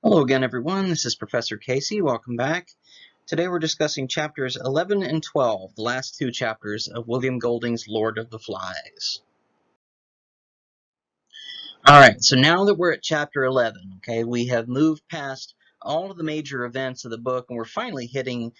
Hello again, everyone. This is Professor Casey. Welcome back. Today we're discussing chapters 11 and 12, the last two chapters of William Golding's Lord of the Flies. All right, so now that we're at chapter 11, okay, we have moved past all of the major events of the book, and we're finally hitting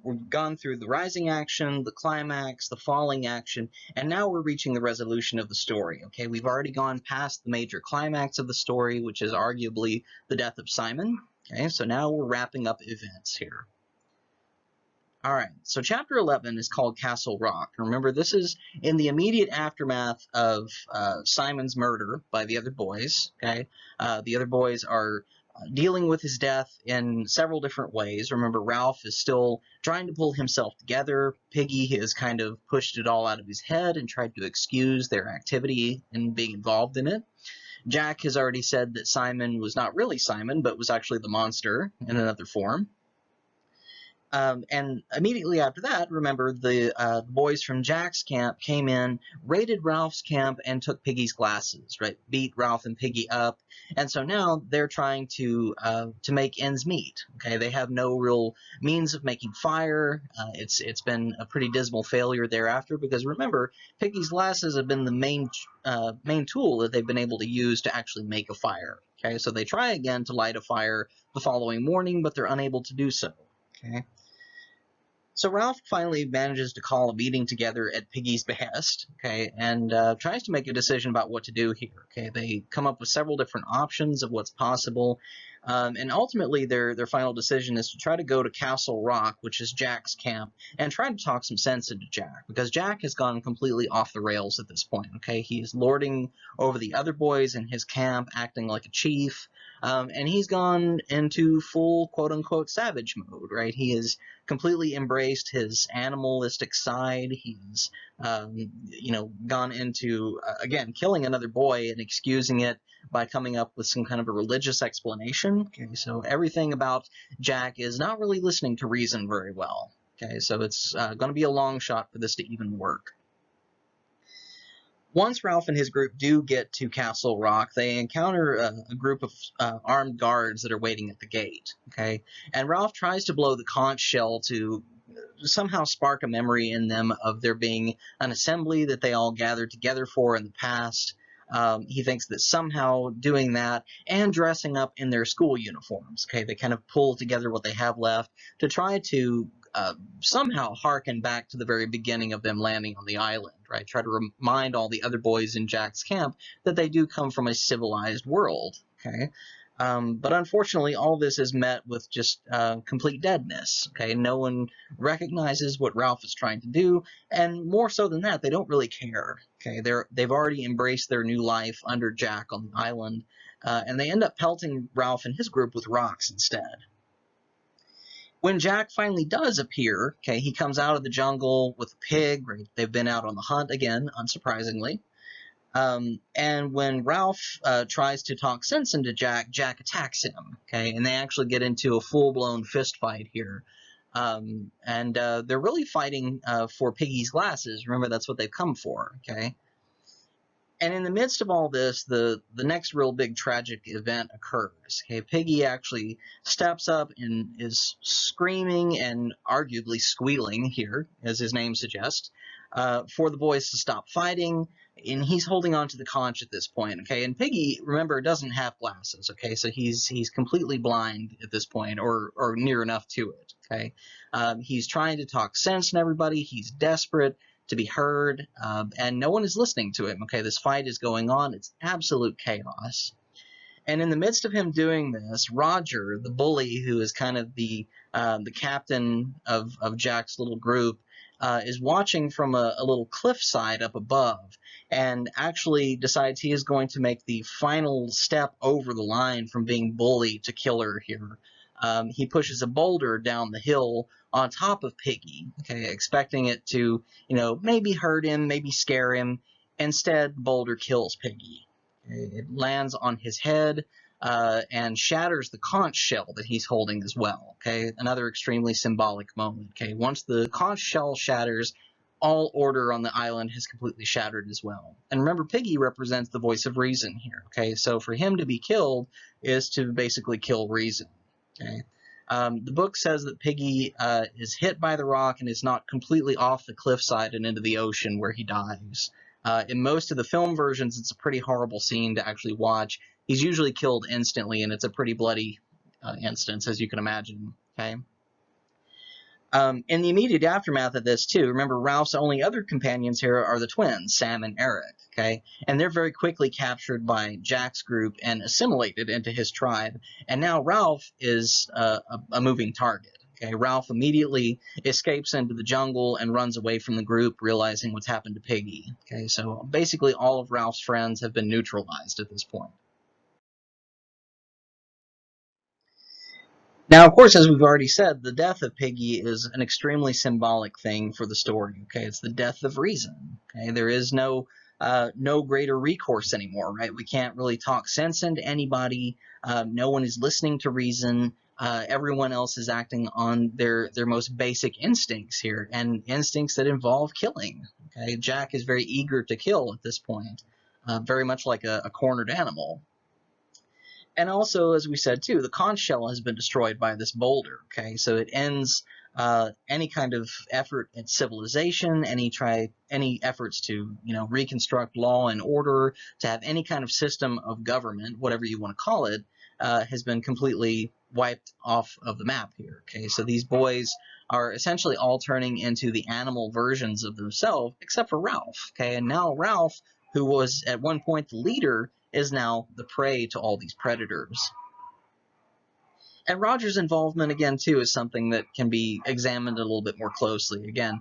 we've gone through the rising action, the climax, the falling action, and now we're reaching the resolution of the story. Okay, we've already gone past the major climax of the story, which is arguably the death of Simon. Okay, so now we're wrapping up events here. All right, so chapter 11 is called Castle Rock. Remember, this is in the immediate aftermath of Simon's murder by the other boys. Okay, the other boys are dealing with his death in several different ways. Remember, Ralph is still trying to pull himself together. Piggy has kind of pushed it all out of his head and tried to excuse their activity and being involved in it. Jack has already said that Simon was not really Simon, but was actually the monster in another form. And immediately after that, remember, the boys from Jack's camp came in, raided Ralph's camp, and took Piggy's glasses, right? Beat Ralph and Piggy up. And so now they're trying to make ends meet, okay? They have no real means of making fire. It's been a pretty dismal failure thereafter because, remember, Piggy's glasses have been the main tool that they've been able to use to actually make a fire, okay? So they try again to light a fire the following morning, but they're unable to do so, okay? So Ralph finally manages to call a meeting together at Piggy's behest, okay, and tries to make a decision about what to do here. Okay, they come up with several different options of what's possible, and ultimately their final decision is to try to go to Castle Rock, which is Jack's camp, and try to talk some sense into Jack, because Jack has gone completely off the rails at this point. Okay, he's lording over the other boys in his camp, acting like a chief. And he's gone into full quote-unquote savage mode, right? He has completely embraced his animalistic side. He's, gone into, again, killing another boy and excusing it by coming up with some kind of a religious explanation. Okay, so everything about Jack is not really listening to reason very well. Okay, so it's going to be a long shot for this to even work. Once Ralph and his group do get to Castle Rock, they encounter a group of armed guards that are waiting at the gate. Okay, and Ralph tries to blow the conch shell to somehow spark a memory in them of there being an assembly that they all gathered together for in the past. He thinks that somehow doing that and dressing up in their school uniforms, okay, they kind of pull together what they have left to try to somehow harken back to the very beginning of them landing on the island, right? Try to remind all the other boys in Jack's camp that they do come from a civilized world, okay? But unfortunately, all this is met with just complete deadness, okay? No one recognizes what Ralph is trying to do, and more so than that, they don't really care, okay? They've already embraced their new life under Jack on the island, and they end up pelting Ralph and his group with rocks instead. When Jack finally does appear, okay, he comes out of the jungle with a pig. Right? They've been out on the hunt again, unsurprisingly. And when Ralph tries to talk sense into Jack, Jack attacks him. Okay, and they actually get into a full-blown fist fight here. And they're really fighting for Piggy's glasses. Remember, that's what they've come for. Okay. And in the midst of all this, the next real big tragic event occurs. Okay, Piggy actually steps up and is screaming and arguably squealing here, as his name suggests, for the boys to stop fighting. And he's holding on to the conch at this point. Okay, and Piggy, remember, doesn't have glasses. Okay, so he's completely blind at this point, or near enough to it. Okay, he's trying to talk sense in everybody. He's desperate to be heard, and no one is listening to him. Okay, this fight is going on. It's absolute chaos. And in the midst of him doing this, Roger, the bully, who is kind of the captain of Jack's little group, is watching from a little cliffside up above, and actually decides he is going to make the final step over the line from being bully to killer here. He pushes a boulder down the hill on top of Piggy, okay, expecting it to, maybe hurt him, maybe scare him. Instead, the boulder kills Piggy. It lands on his head and shatters the conch shell that he's holding as well. Okay, another extremely symbolic moment. Okay, once the conch shell shatters, all order on the island has completely shattered as well. And remember, Piggy represents the voice of reason here, okay? So for him to be killed is to basically kill reason, okay? The book says that Piggy is hit by the rock and is knocked completely off the cliffside and into the ocean where he dies. In most of the film versions, it's a pretty horrible scene to actually watch. He's usually killed instantly, and it's a pretty bloody instance, as you can imagine, okay? In the immediate aftermath of this, too, remember Ralph's only other companions here are the twins, Sam and Eric, okay? And they're very quickly captured by Jack's group and assimilated into his tribe. And now Ralph is a moving target, okay? Ralph immediately escapes into the jungle and runs away from the group, realizing what's happened to Piggy, okay? So basically all of Ralph's friends have been neutralized at this point. Now, of course, as we've already said, the death of Piggy is an extremely symbolic thing for the story, okay? It's the death of reason, okay? There is no greater recourse anymore, right? We can't really talk sense into anybody. No one is listening to reason. Everyone else is acting on their most basic instincts here, and instincts that involve killing, okay? Jack is very eager to kill at this point, very much like a cornered animal. And also, as we said too, the conch shell has been destroyed by this boulder, okay? So it ends any kind of effort at civilization, any efforts to, reconstruct law and order, to have any kind of system of government, whatever you want to call it, has been completely wiped off of the map here, okay? So these boys are essentially all turning into the animal versions of themselves, except for Ralph, okay? And now Ralph, who was at one point the leader, is now the prey to all these predators. And Roger's involvement, again, too, is something that can be examined a little bit more closely. Again,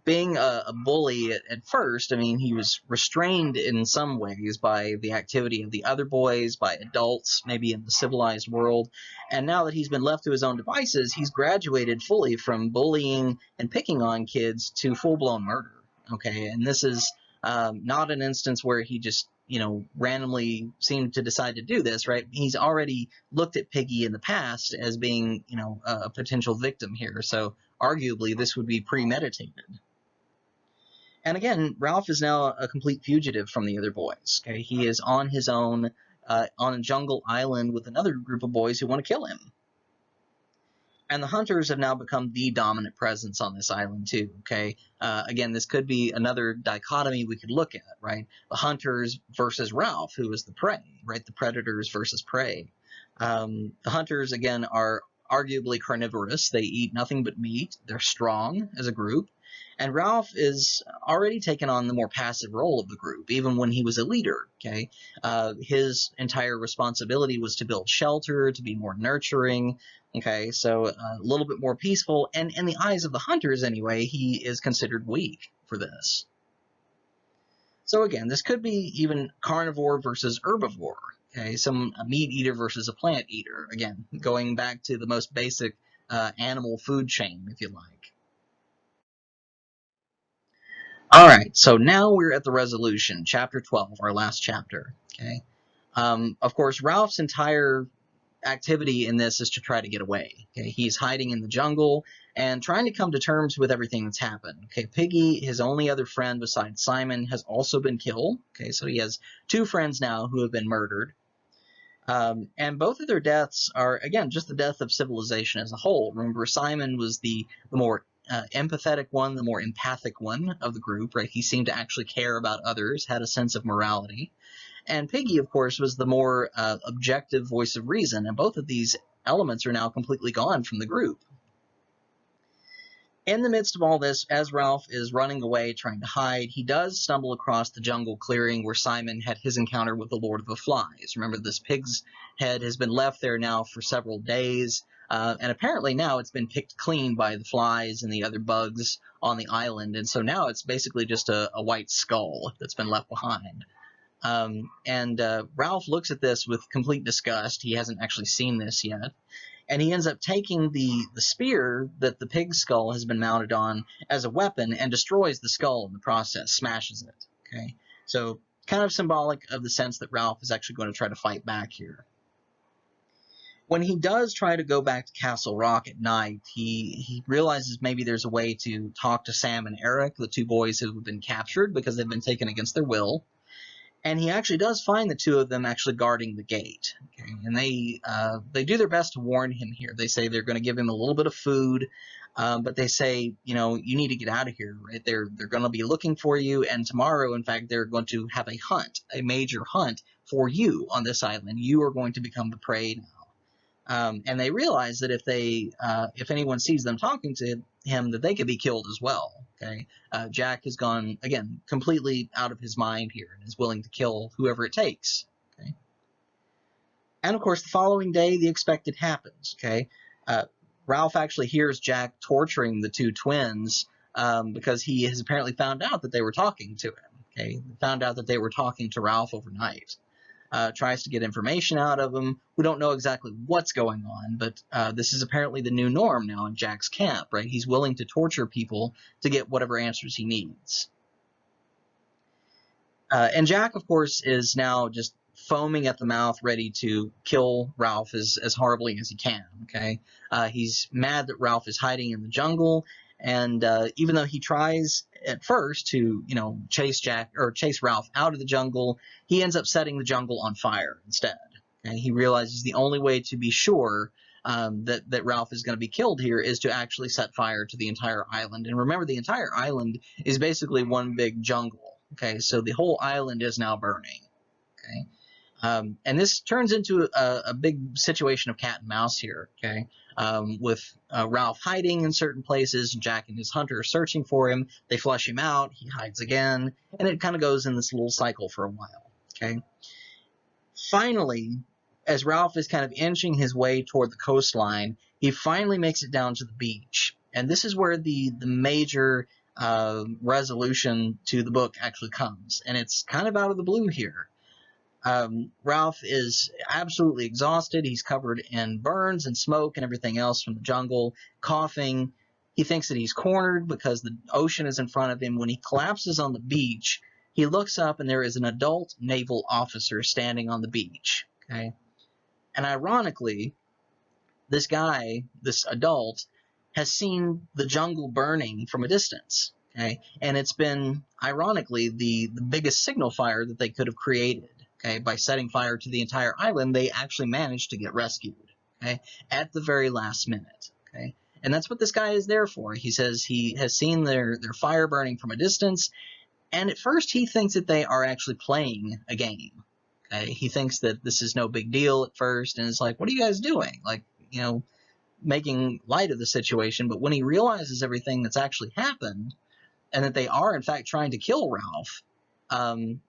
being a bully at first, I mean, he was restrained in some ways by the activity of the other boys, by adults, maybe in the civilized world. And now that he's been left to his own devices, he's graduated fully from bullying and picking on kids to full-blown murder. Okay, and this is not an instance where he just randomly seemed to decide to do this, right? He's already looked at Piggy in the past as being, a potential victim here. So arguably this would be premeditated. And again, Ralph is now a complete fugitive from the other boys. Okay, he is on his own on a jungle island with another group of boys who want to kill him. And the hunters have now become the dominant presence on this island too, okay? Again, this could be another dichotomy we could look at, right? The hunters versus Ralph, who is the prey, right? The predators versus prey. The hunters, again, are arguably carnivorous. They eat nothing but meat. They're strong as a group. And Ralph is already taken on the more passive role of the group, even when he was a leader, okay? His entire responsibility was to build shelter, to be more nurturing, okay? So a little bit more peaceful. And in the eyes of the hunters, anyway, he is considered weak for this. So again, this could be even carnivore versus herbivore, okay? Some a meat eater versus a plant eater. Again, going back to the most basic animal food chain, if you like. All right, so now we're at the resolution, chapter 12, our last chapter, okay? Of course, Ralph's entire activity in this is to try to get away, okay? He's hiding in the jungle and trying to come to terms with everything that's happened, okay? Piggy, his only other friend besides Simon, has also been killed, okay? So he has two friends now who have been murdered. And both of their deaths are, again, just the death of civilization as a whole. Remember, Simon was the more empathetic one, the more empathic one of the group, right? He seemed to actually care about others, had a sense of morality. And Piggy, of course, was the more objective voice of reason, and both of these elements are now completely gone from the group. In the midst of all this, as Ralph is running away, trying to hide, he does stumble across the jungle clearing where Simon had his encounter with the Lord of the Flies. Remember, this pig's head has been left there now for several days, and apparently now it's been picked clean by the flies and the other bugs on the island, and so now it's basically just a white skull that's been left behind. Ralph looks at this with complete disgust. He hasn't actually seen this yet. And he ends up taking the spear that the pig's skull has been mounted on as a weapon and destroys the skull in the process, smashes it. Okay, so kind of symbolic of the sense that Ralph is actually going to try to fight back here. When he does try to go back to Castle Rock at night, he realizes maybe there's a way to talk to Sam and Eric, the two boys who have been captured because they've been taken against their will. And he actually does find the two of them actually guarding the gate. Okay? And they do their best to warn him here. They say they're going to give him a little bit of food, but they say, you need to get out of here. Right? They're going to be looking for you, and tomorrow, in fact, they're going to have a hunt, a major hunt for you on this island. You are going to become the prey now. And they realize that if anyone sees them talking to him, that they could be killed as well. Okay, Jack has gone again completely out of his mind here and is willing to kill whoever it takes. Okay, and of course the following day the expected happens. Okay, Ralph actually hears Jack torturing the two twins because he has apparently found out that they were talking to him. Okay, found out that they were talking to Ralph overnight. Tries to get information out of him. We don't know exactly what's going on, but this is apparently the new norm now in Jack's camp, right? He's willing to torture people to get whatever answers he needs. And Jack, of course, is now just foaming at the mouth, ready to kill Ralph as horribly as he can, okay? He's mad that Ralph is hiding in the jungle, and even though he tries at first to, chase Ralph out of the jungle, he ends up setting the jungle on fire instead. Okay? He realizes the only way to be sure that Ralph is going to be killed here is to actually set fire to the entire island. And remember, the entire island is basically one big jungle. Okay, so the whole island is now burning. Okay. And this turns into a big situation of cat and mouse here, okay, with Ralph hiding in certain places, Jack and his hunter are searching for him, they flush him out, he hides again, and it kind of goes in this little cycle for a while, okay. Finally, as Ralph is kind of inching his way toward the coastline, he finally makes it down to the beach, and this is where the major resolution to the book actually comes, and it's kind of out of the blue here. Ralph is absolutely exhausted. He's covered in burns and smoke and everything else from the jungle, coughing. He thinks that he's cornered because the ocean is in front of him. When he collapses on the beach, he looks up and there is an adult naval officer standing on the beach. Okay? And ironically, this guy, this adult, has seen the jungle burning from a distance. Okay? And it's been, ironically, the biggest signal fire that they could have created. Okay, by setting fire to the entire island, they actually managed to get rescued, okay, at the very last minute, okay? And that's what this guy is there for. He says he has seen their fire burning from a distance, and at first he thinks that they are actually playing a game, okay? He thinks that this is no big deal at first, and it's like, what are you guys doing? Like, making light of the situation, but when he realizes everything that's actually happened, and that they are, in fact, trying to kill Ralph,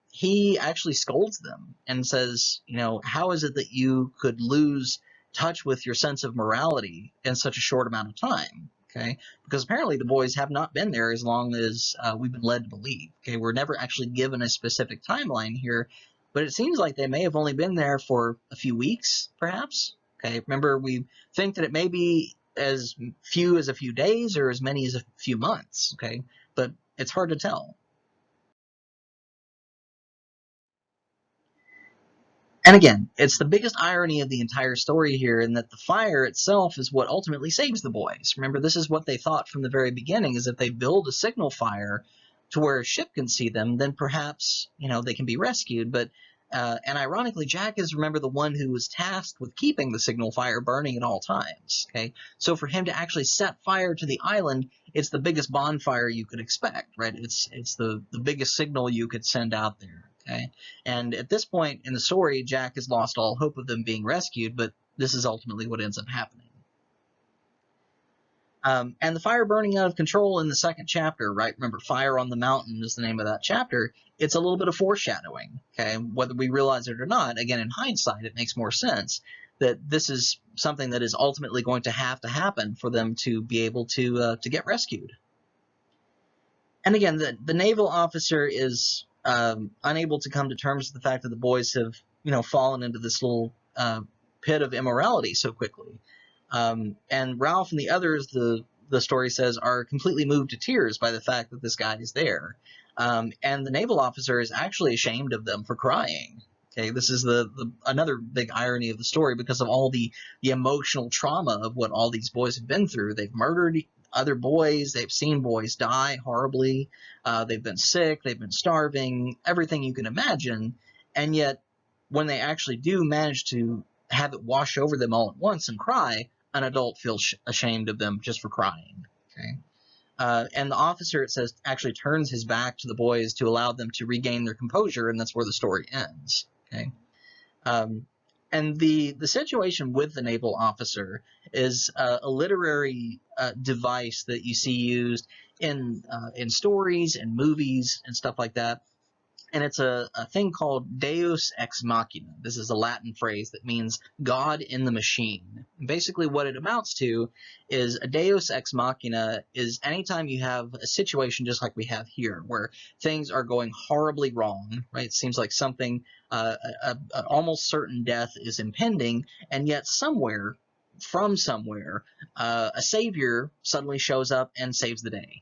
he actually scolds them and says, how is it that you could lose touch with your sense of morality in such a short amount of time? Okay, because apparently the boys have not been there as long as we've been led to believe. Okay, we're never actually given a specific timeline here, but it seems like they may have only been there for a few weeks, perhaps. Okay, remember, we think that it may be as few as a few days or as many as a few months. Okay, but it's hard to tell. And again, it's the biggest irony of the entire story here in that the fire itself is what ultimately saves the boys. Remember, this is what they thought from the very beginning, is if they build a signal fire to where a ship can see them, then perhaps, they can be rescued. But, and ironically, Jack is, remember, the one who was tasked with keeping the signal fire burning at all times, okay? So for him to actually set fire to the island, it's the biggest bonfire you could expect, right? It's the biggest signal you could send out there. Okay? And at this point in the story, Jack has lost all hope of them being rescued, but this is ultimately what ends up happening. And the fire burning out of control in the second chapter, right? Remember, Fire on the Mountain is the name of that chapter. It's a little bit of foreshadowing, okay? Whether we realize it or not, again, in hindsight, it makes more sense that this is something that is ultimately going to happen for them to be able to get rescued. And again, the naval officer is unable to come to terms with the fact that the boys have, fallen into this little pit of immorality so quickly. And Ralph and the others, the story says, are completely moved to tears by the fact that this guy is there. And the naval officer is actually ashamed of them for crying. Okay, this is the another big irony of the story because of all the emotional trauma of what all these boys have been through. They've murdered other boys. They've seen boys die horribly. They've been sick. They've been starving. Everything you can imagine. And yet, when they actually do manage to have it wash over them all at once and cry, an adult feels ashamed of them just for crying. Okay. And the officer, it says, actually turns his back to the boys to allow them to regain their composure, and that's where the story ends. Okay. And the situation with the naval officer is a literary device that you see used in stories and movies and stuff like that. And it's a thing called Deus ex machina. This is a Latin phrase that means God in the machine. Basically, what it amounts to is a Deus ex machina is anytime you have a situation just like we have here, where things are going horribly wrong, right? It seems like something, an almost certain death is impending, and yet somewhere, from somewhere, a savior suddenly shows up and saves the day.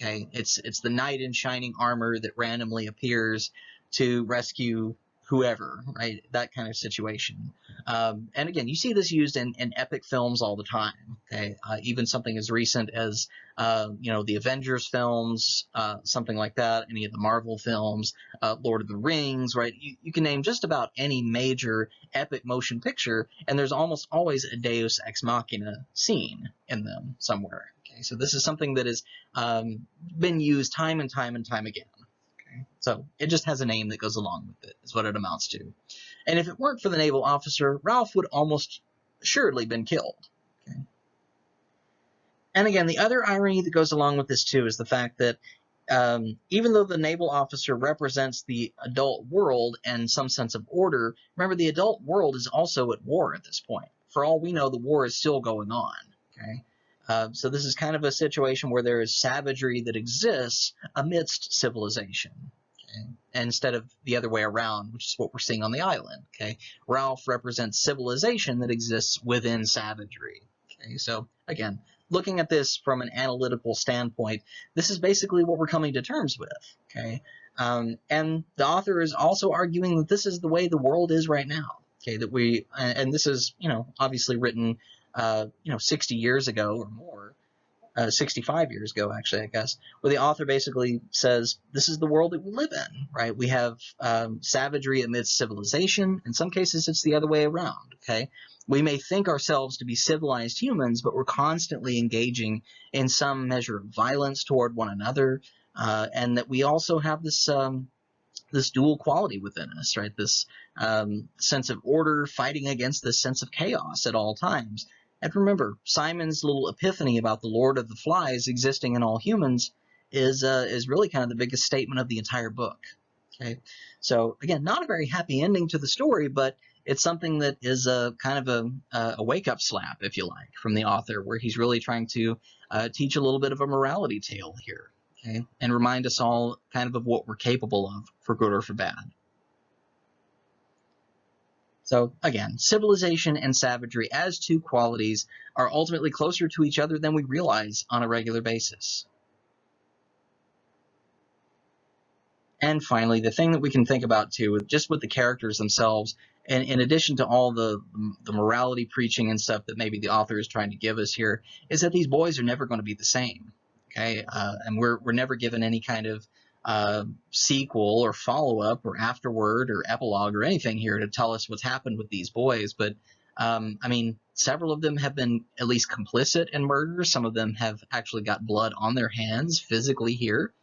Okay, it's the knight in shining armor that randomly appears to rescue whoever, right? That kind of situation. And again, you see this used in epic films all the time. Okay, even something as recent as the Avengers films, something like that. Any of the Marvel films, Lord of the Rings, right? You can name just about any major epic motion picture, and there's almost always a Deus ex machina scene in them somewhere. Okay, so this is something that has been used time and time and time again. Okay, so it just has a name that goes along with it, is what it amounts to. And if it weren't for the naval officer, Ralph would almost assuredly been killed. Okay. And again, the other irony that goes along with this too is the fact that even though the naval officer represents the adult world and some sense of order, remember the adult world is also at war at this point. For all we know, the war is still going on. Okay. So this is kind of a situation where there is savagery that exists amidst civilization, okay? Instead of the other way around, which is what we're seeing on the island. Okay, Ralph represents civilization that exists within savagery. Okay, so again, looking at this from an analytical standpoint, this is basically what we're coming to terms with. Okay, and the author is also arguing that this is the way the world is right now. Okay, that we and this is obviously written 60 years ago or more, 65 years ago, actually, I guess, where the author basically says, this is the world that we live in, right? We have savagery amidst civilization. In some cases, it's the other way around, okay? We may think ourselves to be civilized humans, but we're constantly engaging in some measure of violence toward one another, and that we also have this dual quality within us, right? This sense of order fighting against this sense of chaos at all times. And remember, Simon's little epiphany about the Lord of the Flies existing in all humans is really kind of the biggest statement of the entire book. Okay, so again, not a very happy ending to the story, but it's something that is a kind of a wake-up slap, if you like, from the author, where he's really trying to teach a little bit of a morality tale here. Okay, and remind us all kind of what we're capable of, for good or for bad. So again, civilization and savagery as two qualities are ultimately closer to each other than we realize on a regular basis. And finally, the thing that we can think about too, just with the characters themselves, and in addition to all the morality preaching and stuff that maybe the author is trying to give us here, is that these boys are never going to be the same. Okay, and we're never given any kind of sequel or follow-up or afterword or epilogue or anything here to tell us what's happened with these boys. But I mean, several of them have been at least complicit in murder. Some of them have actually got blood on their hands physically here.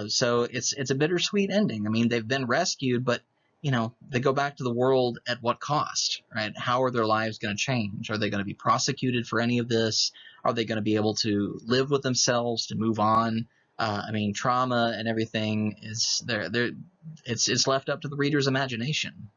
So it's a bittersweet ending. I mean, they've been rescued, but they go back to the world at what cost, right? How are their lives going to change? Are they going to be prosecuted for any of this? Are they going to be able to live with themselves, to move on? I mean, trauma and everything is there. It's left up to the reader's imagination.